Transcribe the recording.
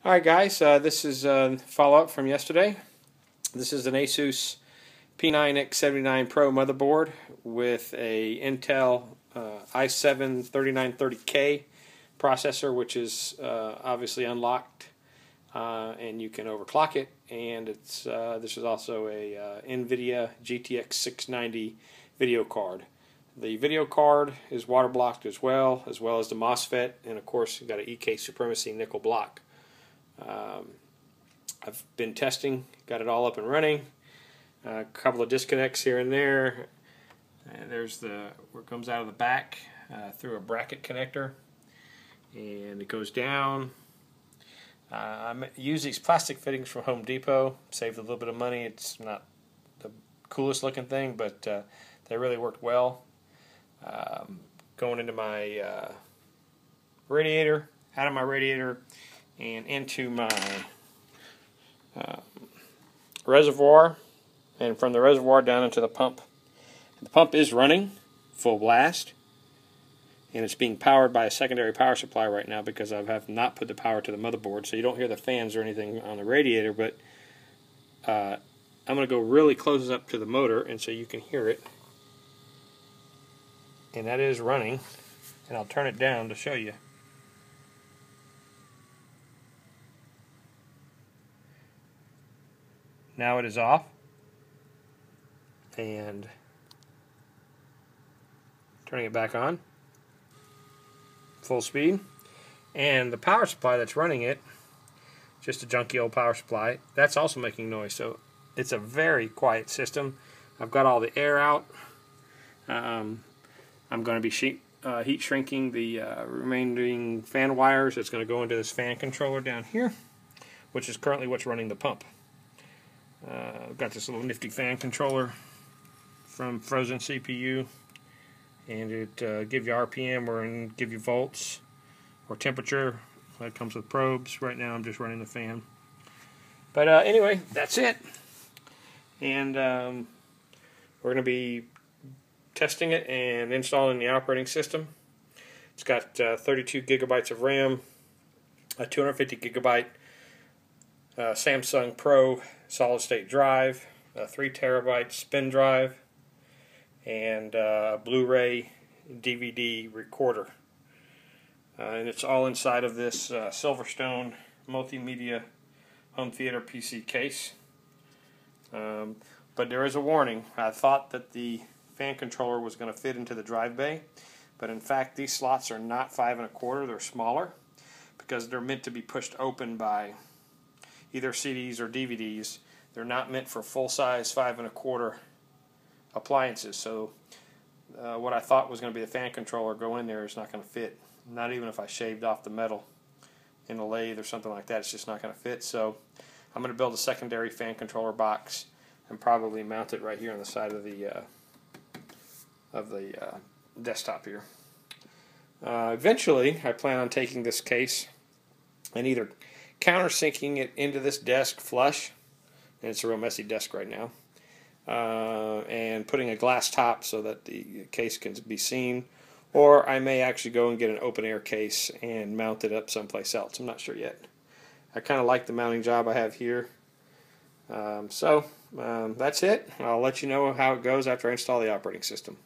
Alright guys, this is a follow-up from yesterday. This is an Asus P9X79 Pro motherboard with a Intel i7-3930K processor, which is obviously unlocked, and you can overclock it. And this is also a NVIDIA GTX 690 video card. The video card is water blocked as well as the MOSFET, and of course you've got an EK Supremacy nickel block. I've been testing, got it all up and running. A couple of disconnects here and there. There's where it comes out of the back through a bracket connector, and it goes down. I use these plastic fittings from Home Depot. Saved a little bit of money. It's not the coolest looking thing, but they really worked well. Going into my radiator, out of my radiator, and into my reservoir, and from the reservoir down into the pump. The pump is running full blast, and it's being powered by a secondary power supply right now because I have not put the power to the motherboard, so you don't hear the fans or anything on the radiator. But I'm going to go really close up to the motor, and so you can hear it. And that is running, and I'll turn it down to show you. Now it is off, and turning it back on, full speed. And the power supply that's running it, just a junky old power supply, that's also making noise. So it's a very quiet system. I've got all the air out. I'm going to be heat shrinking the remaining fan wires. It's going to go into this fan controller down here, which is currently what's running the pump. I've got this little nifty fan controller from Frozen CPU, and it gives you RPM or give you volts or temperature. That comes with probes. Right now I'm just running the fan. But anyway, that's it. And we're going to be testing it and installing the operating system. It's got 32 gigabytes of RAM, a 250 gigabyte Samsung Pro solid-state drive, a 3 terabyte spin drive, and a Blu-ray DVD recorder. And it's all inside of this Silverstone multimedia home theater PC case. But there is a warning. I thought that the fan controller was going to fit into the drive bay, but in fact these slots are not 5 1/4, they're smaller because they're meant to be pushed open by either CDs or DVDs. They're not meant for full-size 5 1/4 appliances. So what I thought was going to be the fan controller go in there is not going to fit. Not even if I shaved off the metal in a lathe or something like that, it's just not going to fit. So I'm going to build a secondary fan controller box and probably mount it right here on the side of the desktop here. Eventually, I plan on taking this case and either countersinking it into this desk flush, and it's a real messy desk right now, and putting a glass top so that the case can be seen, or I may actually go and get an open air case and mount it up someplace else. I'm not sure yet. I kind of like the mounting job I have here. So that's it. I'll let you know how it goes after I install the operating system.